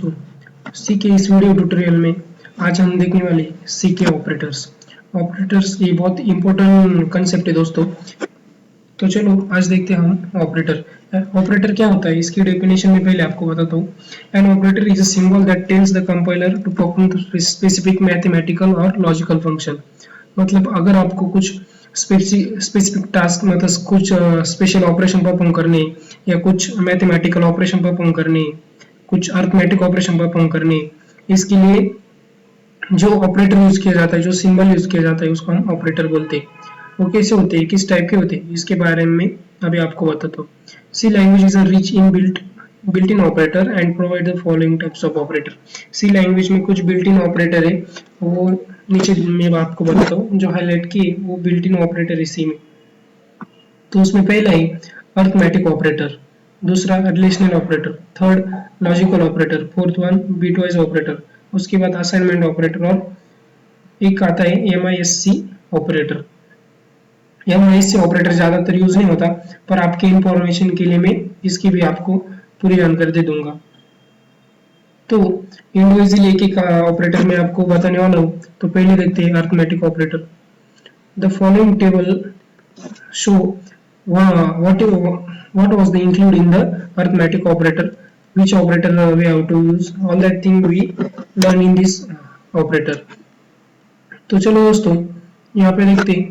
सी के इस video tutorial में आज हम देखने वाले सी के ऑपरेटर्स। ऑपरेटर्स ये बहुत इंपॉर्टेंट कंसेप्ट है दोस्तों। तो चलो आज देखते हैं हम ऑपरेटर। ऑपरेटर क्या होता है इसकी डेफिनेशन में पहले आपको बताता हूँ। An operator is a symbol that tells the compiler to perform specific mathematical और लॉजिकल फंक्शन। मतलब अगर आपको कुछ स्पेसिफिक टास्क मतलब कुछ स्पेशल ऑपरेशन परफॉर्म करने या कुछ मैथमेटिकल ऑपरेशन परफॉर्म करने, कुछ अरिथमेटिक ऑपरेशन परफॉर्म करने, इसके लिए जो ऑपरेटर यूज किया जाता है, जो सिंबल यूज किया जाता है उसको हम ऑपरेटर बोलते हैं। वो कैसे होते हैं, किस टाइप के होते हैं, इसके बारे में अभी आपको बताता हूँ। C language is a rich in built in operator and provide the following types of operator. C language में कुछ बिल्ट इन ऑपरेटर है, वो नीचे मैं आपको बताता हूँ। जो हाईलाइट किए वो बिल्ट इन ऑपरेटर है सी में। तो उसमें पहला है अरिथमेटिक ऑपरेटर, दूसरा relational operator, third logical operator, fourth one bitwise operator, उसके बाद असाइनमेंट ऑपरेटर, और एक आता है एमआईएससी ऑपरेटर। एमआईएससी ऑपरेटर ज्यादातर यूज नहीं होता, पर आपके इंफॉर्मेशन के लिए मैं इसकी भी आपको पूरी जानकारी दे दूंगा। तो इंडिविजुअली एक एक ऑपरेटर में आपको बताने वाला हूँ। तो पहले देखते हैं arithmetic operator. The following table show what was the include in the arithmetic operator, which operator we have to use, all that thing we learn in this operator. तो चलो दोस्तों यहाँ पे देखते हैं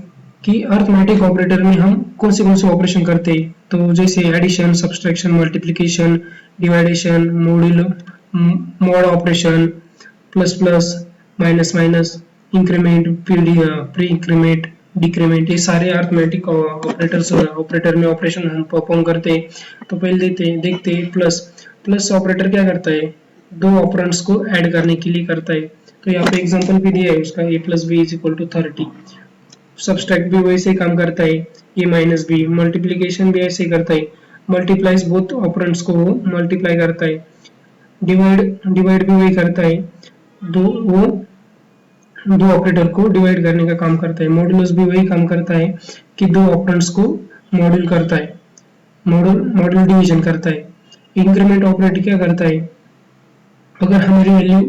कि अरिथमेटिक ऑपरेटर में हम कौन से ऑपरेशन करते हैं। तो जैसे addition, subtraction, multiplication, division, mod operation, plus plus, minus minus, increment, pre increment, decrement, ये सारे अरिथमेटिक ऑपरेटर में ऑपरेशन हम परफॉर्म करते हैं। तो पहले देखते हैं प्लस। प्लस ऑपरेटर क्या करता है, दो ऑपरेंड्स को ऐड करने के लिए करता है। तो यहाँ पे एग्जांपल भी दिया है उसका, a plus b is equal to 30। Subtract भी वैसे ही काम करता है, a माइनस बी। मल्टीप्लीकेशन भी ऐसे ही करता है, मल्टीप्लाइज बोथ ऑपरेंड्स को वो मल्टीप्लाई करता है। डिवाइड भी वही करता है, वो दो ऑपरेटर को डिवाइड करने का काम करता है। मॉड्यूलस भी वही काम करता है कि दो ऑपरेंड्स को मॉड्यूल करता है, मॉड्यूल डिवीजन करता है। इंक्रीमेंट ऑपरेटर क्या करता है, अगर हमारी वैल्यू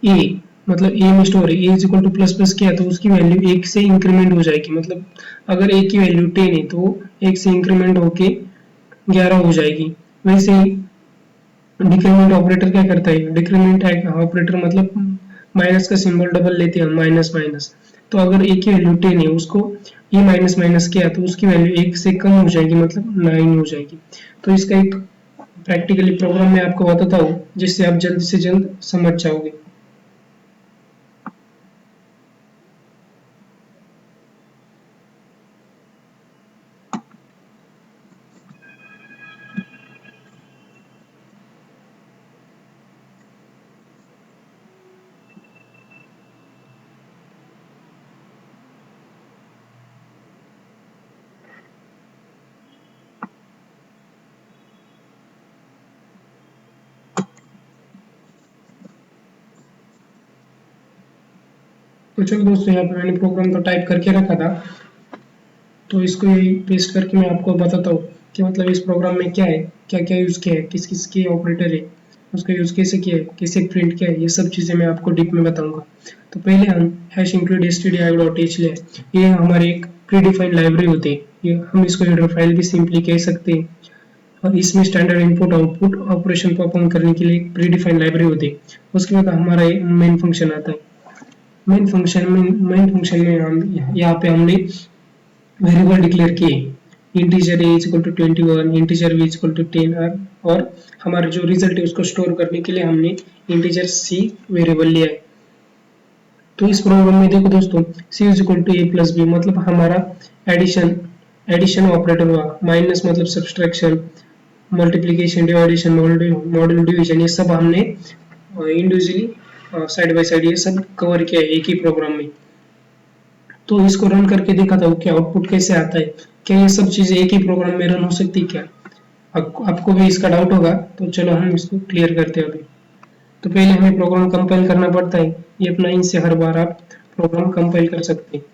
ए मतलब ए में स्टोर है, A is equal to plus plus किया तो उसकी वैल्यू एक से इंक्रीमेंट हो जाएगी। मतलब अगर ए की वैल्यू 10 है तो एक से इंक्रीमेंट होके 11 हो जाएगी। वैसे ही डिक्रीमेंट ऑपरेटर क्या करता है, डिक्रीमेंट ऑपरेटर मतलब माइनस का सिंबल डबल लेते हैं हम, माइनस माइनस। तो अगर ए की वैल्यू 10 है, उसको ए माइनस माइनस किया तो उसकी वैल्यू एक से कम हो जाएगी, मतलब 9 हो जाएगी। तो इसका एक प्रैक्टिकली प्रोग्राम मैं आपको बताता हूँ जिससे आप जल्द से जल्द समझ जाओगे। तो चलो दोस्तों, यहाँ पे मैंने प्रोग्राम तो टाइप करके रखा था, तो इसको यही पेस्ट करके मैं आपको बताता हूँ कि मतलब इस प्रोग्राम में क्या है, क्या क्या यूज़ किया है, किस किस के ऑपरेटर है, उसका यूज़ कैसे किया है, कैसे प्रिंट किया है, ये सब चीज़ें मैं आपको डीप में बताऊंगा। तो पहले हम हैश इंक्लूड stdio.h ले, ये हमारी एक प्रीडिफाइंड लाइब्रेरी होती है। ये हम इसको हेडर फाइल भी सिंपली कह सकते हैं। और इसमें standard input output operation perform करने के लिए प्रीडिफाइंड लाइब्रेरी होती है। उसके बाद हमारा मेन फंक्शन आता है। मेन फंक्शन में हम यहाँ पे हमने वेरिएबल डिक्लेयर किए, integer a is equal to 21, integer b is equal to 10, और हमारा जो रिजल्ट है उसको स्टोर करने के लिए हमने इंटीजर c वेरिएबल लिया है। तो इस प्रोग्राम में देखो दोस्तों, c is equal to a plus B मतलब हमारा एडिशन एडिशन ऑपरेटर हुआ, माइनस मतलब subtraction, multiplication, division, module division, ये सब हमने इंडिविजुअली साइड बाय साइड ये सब कवर किया है एक ही प्रोग्राम में। तो इसको रन करके देखा था कि आउटपुट कैसे आता है, क्या ये सब चीजें एक ही प्रोग्राम में रन हो सकती है क्या। आपको भी इसका डाउट होगा, तो चलो हम इसको क्लियर करते हैं अभी। तो पहले हमें प्रोग्राम कंपाइल करना पड़ता है, ये अपना इनसे हर बार आप प्रोग्राम कंपाइल कर सकते हैं।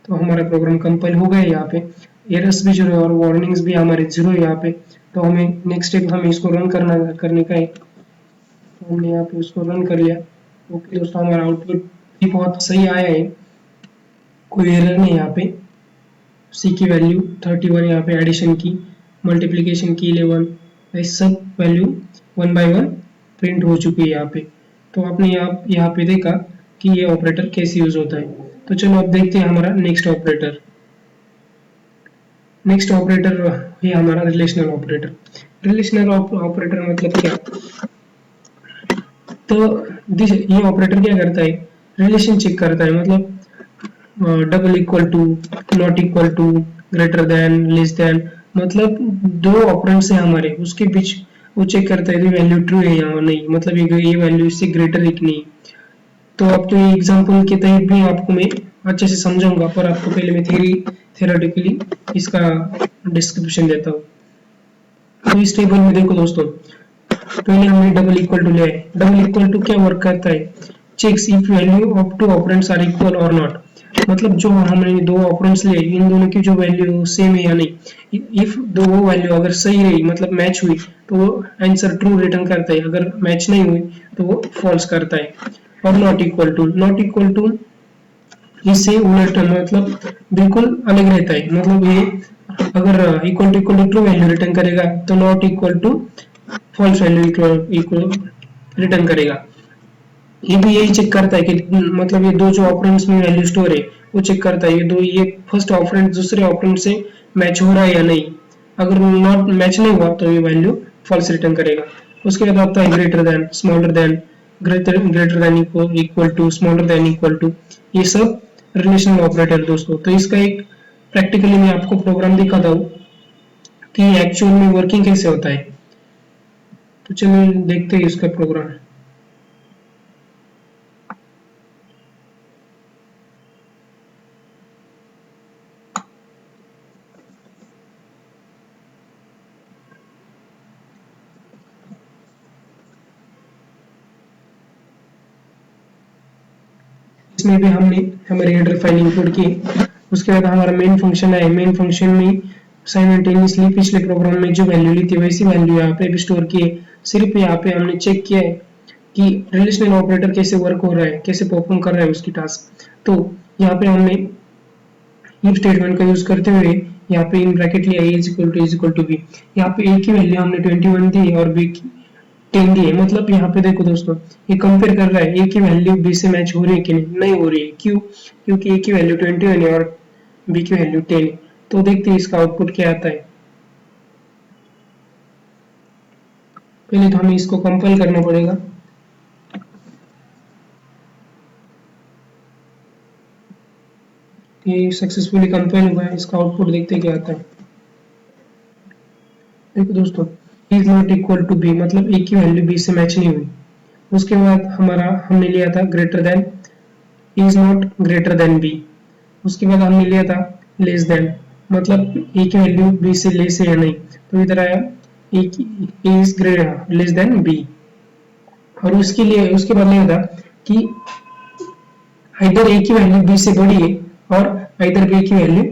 तो हमारा प्रोग्राम कंपाइल हो गया। यहाँ पे एरर्स भी 0 है और वार्निंग्स भी हमारे 0 है यहाँ पे। तो हमें नेक्स्ट स्टेप हमें इसको रन करने का है। तो हमने यहाँ पे उसको रन कर लिया। ओके दोस्तों, हमारा आउटपुट भी बहुत सही आया है, कोई एरर नहीं यहाँ पे। सी की वैल्यू 31 यहाँ पे, एडिशन की, मल्टीप्लिकेशन की 11, ये सब वैल्यू 1 बाय 1 प्रिंट हो चुकी है यहाँ पे। तो आपने यहाँ पे देखा कि ये ऑपरेटर कैसे यूज होता है। तो चलो अब देखते हैं हमारा नेक्स्ट ऑपरेटर। नेक्स्ट ऑपरेटर है हमारा रिलेशनल ऑपरेटर। रिलेशनल ऑपरेटर मतलब क्या? तो ये ऑपरेटर क्या करता है? रिलेशन चेक करता है, मतलब double equal to, not equal to, greater than, less than, मतलब दो ऑपरेंड्स है हमारे, उसके बीच वो चेक करता है कि वैल्यू ट्रू है या नहीं, मतलब ये वैल्यू इससे ग्रेटर है कि नहीं। तो अब तो ये एग्जांपल के तहत भी आपको मैं अच्छे से समझाऊंगा, पर आपको पहले मैं थ्योरेटिकली इसका डिस्क्रिप्शन देता हूँ। तो इस टेबल में देखो दोस्तों, पहले हमने डबल इक्वल टू लिया है। डबल इक्वल टू क्या वर्क करता है? Checks if value of two operands are equal और नॉट, मतलब जो हमने दो ऑपरेंड्स लिए, इन दोनों की जो वैल्यू सेम है या नहीं। इफ दो वो वैल्यू अगर सही रही, मतलब मैच हुई, तो वो आंसर ट्रू रिटर्न करता है। अगर मैच नहीं हुई तो वो फॉल्स करता है। और नॉट इक्वल टू इससे उलट, मतलब बिल्कुल अलग रहता है। मतलब ये अगर equal to true value return करेगा, तो not equal to false value equal return करेगा। ये भी यही चेक करता है कि मतलब ये दो जो ऑपरेंड्स में वैल्यू स्टोर है वो चेक करता है ये फर्स्ट ऑपरेंड दूसरे ऑपरेंड से मैच हो रहा है या नहीं। अगर नॉट मैच नहीं हुआ तो ये वैल्यू फॉल्स रिटर्न करेगा। उसके बाद आता है greater than, smaller than, greater than equal to, smaller than equal to, ये सब रिलेशनल ऑपरेटर दोस्तों। तो इसका एक प्रैक्टिकली मैं आपको प्रोग्राम दिखाता हूँ कि एक्चुअल में वर्किंग कैसे होता है। तो चलिए देखते हैं इसका प्रोग्राम। इसमें भी हमने हमारे हेडर फाइल इंक्लूड की। उसके बाद हमारा मेन फंक्शन है। मेन फंक्शन में साइमल्टेनियसली पिछले प्रोग्राम में जो वैल्यू ली थी वैसी वैल्यू यहाँ पे भी स्टोर की है। सिर्फ यहाँ पे हमने चेक किया है कि रिलेशनल ऑपरेटर कैसे वर्क हो रहा है, कैसे परफॉर्म कर रहा है उसकी टास्क। तो यहाँ पे हमने इफ स्टेटमेंट का यूज करते हुए यहाँ पे इन ब्रैकेट लिया a is equal to b। यहाँ पे a की वैल्यू हमने 21 दी और b की 10 दी है। मतलब यहाँ पे देखो दोस्तों, ये कंपेयर कर रहा है a की वैल्यू b से मैच हो रही है कि नहीं हो रही है। क्यों? क्योंकि a की वैल्यू 21 है और b की वैल्यू 10 है। तो देखते हैं इसका आउटपुट क्या आता है। पहले तो हमें इसको कंपाइल करना पड़ेगा। ये सक्सेसफुली कंपाइल हुआ है। इसका आउटपुट देखते हैं क्या आता है। देखो दोस्तों, is not equal to b, मतलब a की वैल्यू b से मैच नहीं हुई। उसके बाद हमने लिया था greater than, is not greater than b। उसके बाद हमने लिया था लेस देन, मतलब a की वैल्यू b से लेस है या नहीं। तो इधर आया a is greater less than b। और उसके बाद लिया था कि इधर a की वैल्यू b से बड़ी है और इधर b की वैल्यू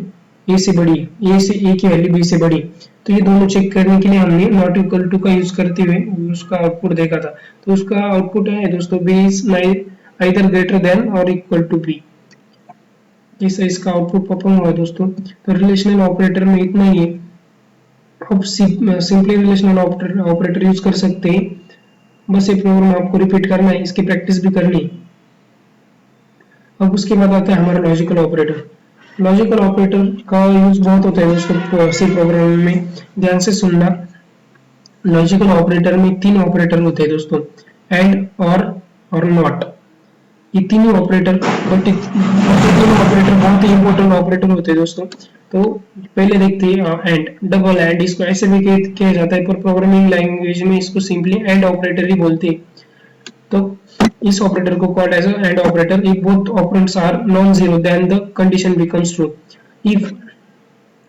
a से बड़ी है, a की वैल्यू b से बड़ी। तो ये दोनों चेक करने के लिए हमने नॉट इक्वल टू का यूज करते हुए उसका आउटपुट देखा था। तो उसका आउटपुट है दोस्तों b is either greater than और इक्वल टू b। जैसे इसका आउटपुट परफॉर्म हुआ दोस्तों। तो रिलेशनल ऑपरेटर में इतना ही है। अब सिंपली रिलेशनल ऑपरेटर यूज कर सकते हैं। बस ये प्रोग्राम आपको रिपीट करना है, इसकी प्रैक्टिस भी करनी है। अब उसके बाद आता है हमारा लॉजिकल ऑपरेटर। लॉजिकल ऑपरेटर का यूज बहुत होता है दोस्तों सी प्रोग्राम में, ध्यान से सुनना। लॉजिकल ऑपरेटर में 3 ऑपरेटर होते हैं दोस्तों, एंड, और नॉट। ये तीनों ऑपरेटर बहुत ही इंपॉर्टेंट ऑपरेटर होते हैं दोस्तों। तो पहले देखते हैं एंड, डबल एंड। इसको ऐसे भी किया जाता है, पर प्रोग्रामिंग लैंग्वेज में इसको सिंपली एंड ऑपरेटर ही बोलते हैं। तो इस ऑपरेटर को called as and operator if both operands are non zero then the condition becomes true. If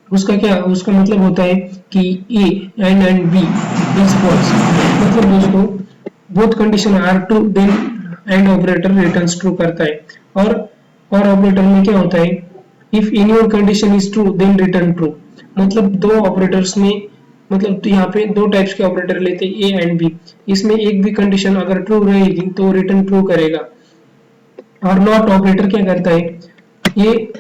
उसका मतलब होता है कि a and B is false, मतलब दोस्तों both condition are true then and operator returns true करता है। और ऑपरेटर में क्या होता है if in your condition is true then return true. मतलब दो ऑपरेटर्स में, मतलब तो यहाँ पे दो टाइप्स के ऑपरेटर लेते हैं ए एंड बी, इसमें एक भी कंडीशन अगर ट्रू रहेगी तो रिटर्न ट्रू करेगा। और नॉट ऑपरेटर क्या करता है, ये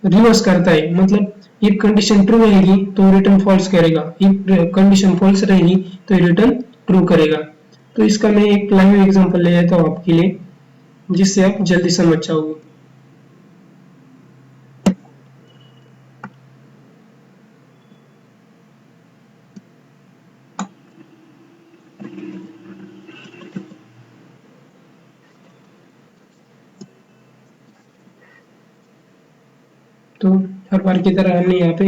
रिवर्स करता है, मतलब एक कंडीशन ट्रू रहेगी तो रिटर्न फॉल्स करेगा, एक कंडीशन फॉल्स रहेगी तो रिटर्न ट्रू करेगा। तो इसका मैं एक लाइव एग्जांपल ले लेता हूँ आपके लिए, जिससे आप जल्दी समझ जाओगे। तो हर बार की तरह हमने यहाँ पे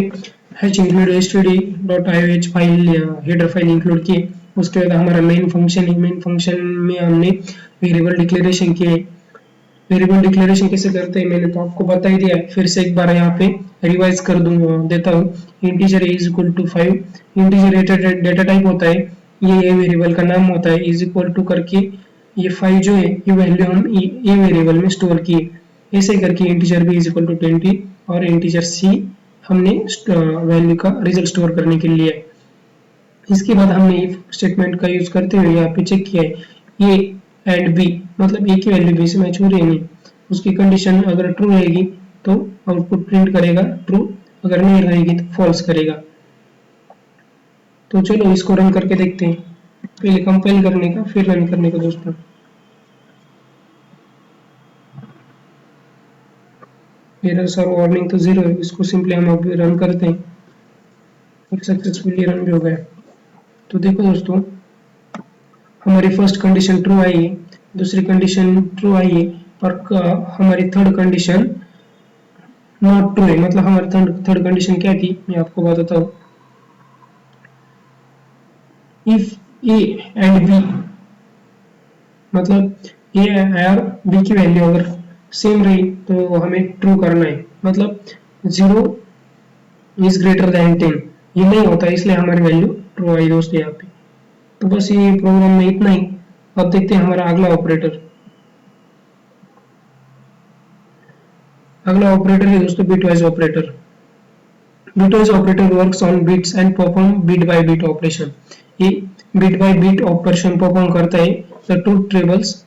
हैच इंक्लूड std.ioh फाइल या हेडर फाइल इंक्लूड की। उसके बाद हमारा मेन फंक्शन है, मेन फंक्शन में हमने वेरिएबल डिक्लेरेशन किए। वेरिएबल डिक्लेरेशन कैसे करते हैं मैंने तो आपको बता ही दिया, फिर से एक बार यहाँ पे रिवाइज कर दूंगा देता हूँ। Integer is equal to 5, integer data type होता है, ये वेरिएबल का नाम होता है, इज इक्वल टू करके ये 5 जो है ये वैल्यू हम ए वेरिएबल में स्टोर किए। ऐसे करके integer b is equal to 20 और इंटीजर सी हमने वैल्यू का रिजल्ट स्टोर करने के लिए। इसके बाद हमने इफ स्टेटमेंट का यूज करते हुए यहाँ पे चेक किया है ए एंड बी, मतलब ए की वैल्यू बी से मैच हो रही है नहीं, उसकी कंडीशन अगर ट्रू रहेगी तो आउटपुट प्रिंट करेगा ट्रू, अगर नहीं रहेगी तो फॉल्स करेगा। तो चलो इसको रन करके देखते हैं, पहले कंपाइल करने का फिर रन करने का दोस्तों। एरर सर्व वार्निंग तो 0 है, इसको सिंपली हम अभी रन करते हैं और सक्सेसफुली रन भी हो गया। तो देखो दोस्तों, हमारी फर्स्ट कंडीशन ट्रू आई है, दूसरी कंडीशन ट्रू आई है, और हमारी थर्ड कंडीशन नॉट ट्रू है। मतलब हमारी थर्ड कंडीशन क्या थी मैं आपको बताता हूँ। इफ ए एंड बी, मतलब ए और बी की वैल्यू अगर सेम रही तो हमें ट्रू करना है, मतलब 0 इज ग्रेटर देन 10, ये नहीं होता इसलिए हमारी वैल्यू ट्रू आई दोस्तों यहाँ पे। तो बस ये प्रोग्राम में इतना ही। अब देखते हैं हमारा अगला ऑपरेटर। अगला ऑपरेटर है दोस्तों bitwise operator. Bitwise operator works on bits and perform bit by bit operation. ये bit by bit operation perform करता है द ट्रूथ टेबल्स।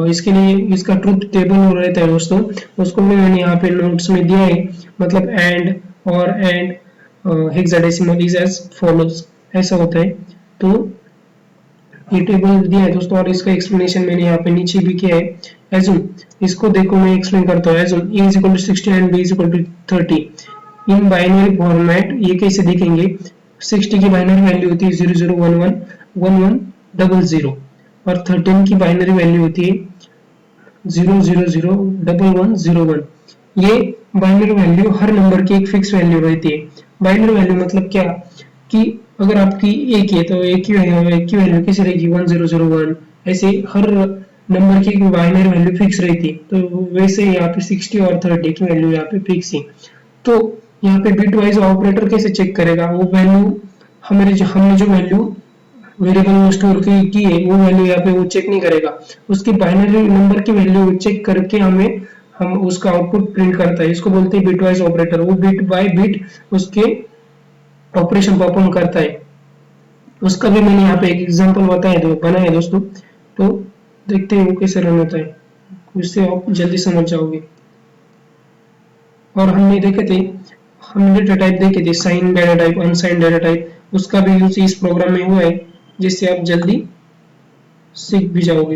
इसके लिए इसका ट्रूथ टेबल रहता है दोस्तों, उसको भी मैंने यहाँ पे नोट्स में दिया है। मतलब एंड और and hexadecimal is as follows, ऐसा होता है। तो ये टेबल दिया है दोस्तों और इसका एक्सप्लेनेशन मैंने यहाँ पे नीचे भी किया है। एज्यूम, इसको देखो मैं एक्सप्लेन करता हूँ। Assume A is equal to 60 and B is equal to 30 in binary format. ये कैसे दिखेंगे, 60 की बाइनरी वैल्यू होती है 00111100 और 13 की बाइनरी वैल्यू होती है 0001101। ये बाइनरी वैल्यू हर नंबर की एक फिक्स वैल्यू रहती है। बाइनरी वैल्यू मतलब क्या कि अगर आपकी एक है तो एक की वैल्यू कैसे रहेगी 1001, ऐसे हर नंबर की बाइनरी वैल्यू फिक्स रहती है। तो वैसे यहाँ पे 60 और 30 की वैल्यू यहाँ पे फिक्स है। तो यहाँ पे बिट वाइज ऑपरेटर कैसे चेक करेगा, वो वैल्यू हमने जो वैल्यू वेरिएबल में स्टोर की है वो वैल्यू यहाँ पे वो चेक नहीं करेगा, उसकी बाइनरी नंबर की वैल्यू चेक करके हम उसका आउटपुट प्रिंट करता है। इसको बोलते हैं बिटवाइज ऑपरेटर। वो बिट बाय बिट उसके ऑपरेशन परफॉर्म करता है। उसका भी मैंने यहाँ पे एक एग्जांपल बनाया दोस्तों। तो देखते हैं वो कैसे रन होता है, उससे आप जल्दी समझ जाओगे। और हमने डेटा टाइप देखे थे, sine theta type, अनसाइन data type, उसका भी यूज इस प्रोग्राम में हुआ है, जिससे आप जल्दी सीख भी जाओगे।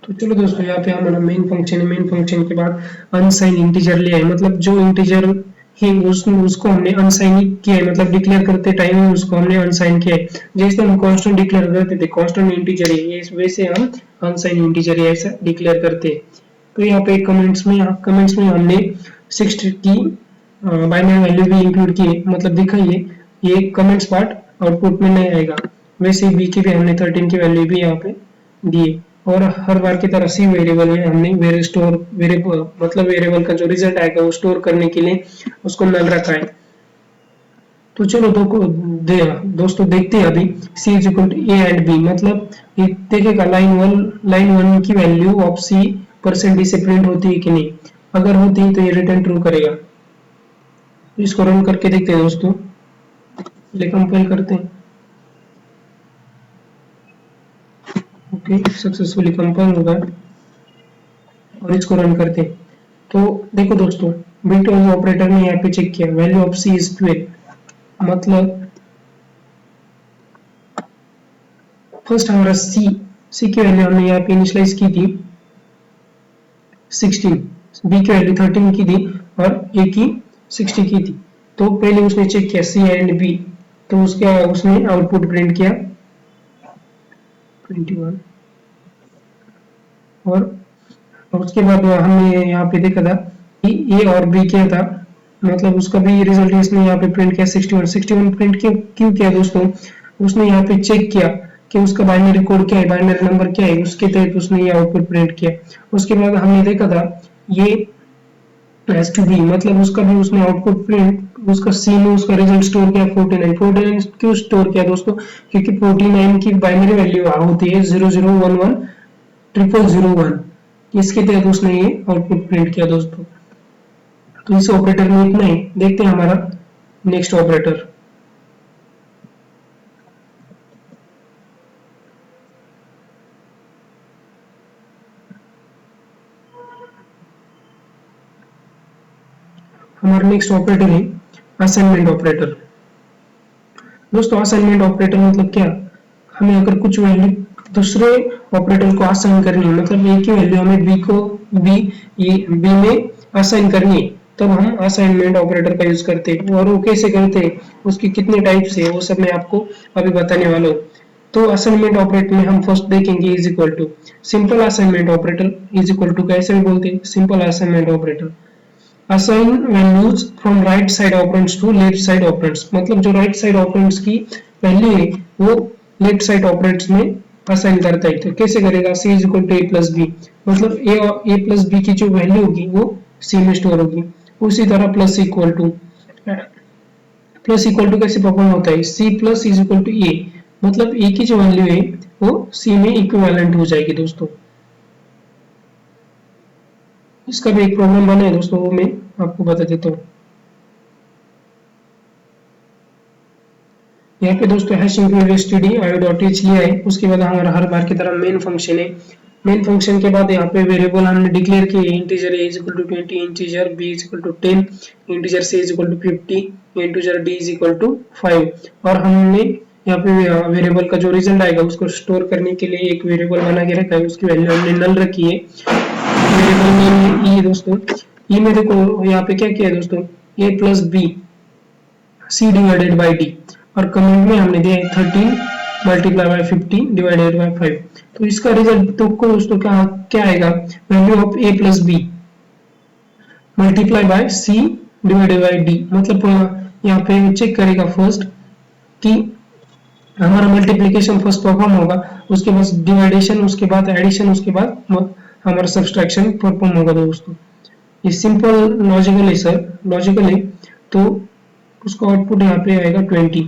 तो चलो दोस्तों, यहाँ पे हमारा मेन फंक्शन है। मेन फंक्शन के बाद अनसाइन इंटीजर लिया है, मतलब जो इंटीजर है उसको हमने अनसाइन किया है, मतलब डिक्लेयर करते टाइम ही उसको हमने अनसाइन किया है। जैसे हम कांस्टेंट डिक्लेयर करते थे, कांस्टेंट इंटीजर है वैसे हम अनसाइन इंटीजर है ऐसा डिक्लेयर करते हैं। तो यहाँ पे कमेंट्स में हमने 60 की बाइनरी वैल्यू भी इंक्लूड की है, मतलब दिखाई है। ये कमेंट्स पार्ट आउटपुट में नहीं आएगा। वैसे बी की भी हमने 13 की वैल्यू भी यहाँ पे दी है। और हर बार की तरह सी वेरिएबल में हमने वेरिएबल का जो रिजल्ट आएगा वो स्टोर करने के लिए उसको नल रखा है। तो चलो दोस्तों देखते हैं अभी C is equal to A and B, मतलब ये देखेगा लाइन वन की वैल्यू ऑफ सी परसेंट से प्रिंट होती है कि नहीं, अगर होती है तो ये रिटर्न ट्रू करेगा। इसको रन करके देखते हैं दोस्तों, कंपाइल करते हैं। ओके, सक्सेसफुली कंपाइल होगा और इसको रन करते हैं। तो देखो दोस्तों, बिटवीन ऑपरेटर ने यहाँ पे चेक किया वैल्यू ऑफ सी इज 12, मतलब फर्स्ट हमारा सी की वैल्यू हमने यहाँ पे इनिशियलाइज की थी 16, बी की वैल्यू 13 की थी और ए की 60 की थी। तो पहले उसने चेक किया सी एंड बी, तो उसने आउटपुट प्रिंट किया 21 और उसके बाद हमने यहाँ पे देखा था कि ए और बी क्या था, मतलब उसका भी रिजल्ट इसने यहाँ पे प्रिंट किया 61 प्रिंट क्यों किया दोस्तों, उसने यहाँ पे चेक किया कि उसका बाइनरी कोड क्या है, बाइनरी नंबर क्या है, उसके तहत उसने ये आउटपुट प्रिंट किया। उसके बाद हमने देखा था ये एस टू बी, मतलब उसका भी उसने आउटपुट प्रिंट, उसका सी में उसका रिजल्ट स्टोर किया 49 क्यों स्टोर किया दोस्तों, क्योंकि 49 की बाइनरी वैल्यू होती है 00110001, इसके तहत उसने ये आउटपुट प्रिंट किया दोस्तों। तो इस ऑपरेटर में इतना ही, देखते हैं हमारा नेक्स्ट ऑपरेटर। हमारा नेक्स्ट ऑपरेटर है असाइनमेंट ऑपरेटर। दोस्तों असाइनमेंट ऑपरेटर मतलब क्या, हमें अगर कुछ वैल्यू दूसरे ऑपरेटर को असाइन करनी है, मतलब ए की वैल्यू हमें बी में असाइन करनी है, तब हम असाइनमेंट ऑपरेटर का यूज करते हैं। और वो कैसे करते हैं, उसके कितने टाइप्स है, वो सब मैं आपको अभी बताने वाला हूँ। तो असाइनमेंट ऑपरेटर में हम फर्स्ट देखेंगे is equal to simple assignment operator, is equal to कैसे भी बोलते हैं simple assignment operator. Assign values from right side operands to left side operands, मतलब जो राइट साइड ऑपरेंड्स की वैल्यू है वो लेफ्ट साइड ऑपरेंड्स में असाइन करता है। तो कैसे करेगा, C is equal to A plus B, मतलब ए प्लस बी की जो वैल्यू होगी वो सी में स्टोर होगी। उसी तरह प्लस इक्वल टू कैसे परफॉर्म होता है, C plus is equal to A, मतलब ए की जो वैल्यू है वो सी में इक्विवेलेंट हो जाएगी दोस्तों। इसका भी एक प्रोग्राम बना है दोस्तों, वो मैं आपको बता देता हूँ। यहाँ पे दोस्तों हैश इंक्लूड std io.h लिया है। उसके बाद हमारा हर बार की तरह मेन फंक्शन है। मेन फंक्शन के बाद यहाँ पे वेरिएबल हमने डिक्लेयर किए, integer a is equal to 20, integer b is equal to 10, integer c is equal to 50, integer d is equal to 5। और हमने यहाँ पे वेरिएबल का जो रिजल्ट आएगा उसको स्टोर करने के लिए एक वेरिएबल बना के रखा है, उसकी वैल्यू हमने नल रखी है। वेरिएबल नेम ई दोस्तों, ई में देखो यहाँ पे क्या किया है दोस्तों, a plus B c divided by d, और कमेंट में हमने दिया 13 मल्टीप्लाई बाय 50 डिवाइडेड बाय 5। तो इसका रिजल्ट तो दोस्तों क्या आएगा, value of a plus B multiply by c divided by d, मतलब यहाँ पे चेक करेगा फर्स्ट कि हमारा मल्टीप्लिकेशन फर्स्ट परफॉर्म होगा, उसके बाद डिवाइडेशन, उसके बाद एडिशन, उसके बाद हमारा सब्सट्रैक्शन परफॉर्म होगा दोस्तों। ये सिंपल लॉजिकल है सर, लॉजिकल है। तो उसका आउटपुट यहाँ पे आएगा 20।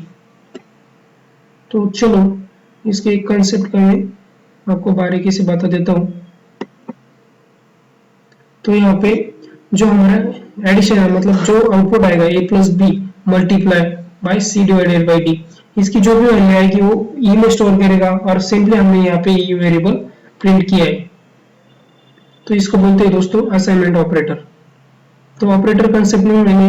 तो चलो इसके एक कंसेप्ट का मैं आपको बारीकी से बता देता हूँ। तो यहाँ पे जो हमारा एडिशन है, मतलब जो आउटपुट आएगा a plus B multiply by C divided by D, इसकी जो भी वैल्यू आएगी वो ई में स्टोर करेगा, और सिंपली हमने यहाँ पे ई वेरिएबल प्रिंट किया है। तो इसको बोलते हैं दोस्तों असाइनमेंट ऑपरेटर। तो ऑपरेटर कंसेप्ट में मैंने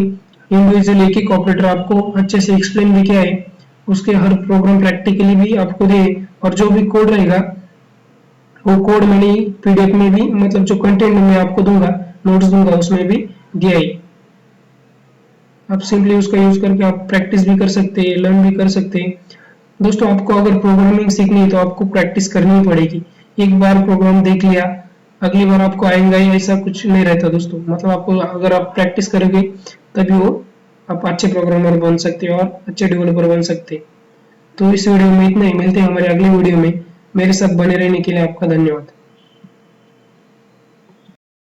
इंडिविजुअल एक एक ऑपरेटर आपको अच्छे से एक्सप्लेन भी किया है, उसके हर प्रोग्राम प्रैक्टिकली भी आपको दे, और जो भी कोड रहेगा वो कोड मैंने पीडीएफ में भी, मतलब जो कंटेंट मैं आपको दूंगा, नोट्स दूंगा, उसमें भी दिया है। आप सिंपली उसका यूज करके आप प्रैक्टिस भी कर सकते हैं, लर्न भी कर सकते हैं। दोस्तों आपको अगर प्रोग्रामिंग सीखनी है तो आपको प्रैक्टिस करनी ही पड़ेगी। एक बार प्रोग्राम देख लिया, अगली बार आपको आएगा ही ऐसा कुछ नहीं रहता दोस्तों। मतलब आपको अगर आप प्रैक्टिस करोगे तभी वो आप अच्छे प्रोग्रामर बन सकते हैं और अच्छे डेवलपर बन सकते हैं। तो इस वीडियो में इतना ही, मिलते हैं हमारे अगले वीडियो में। मेरे साथ बने रहने के लिए आपका धन्यवाद।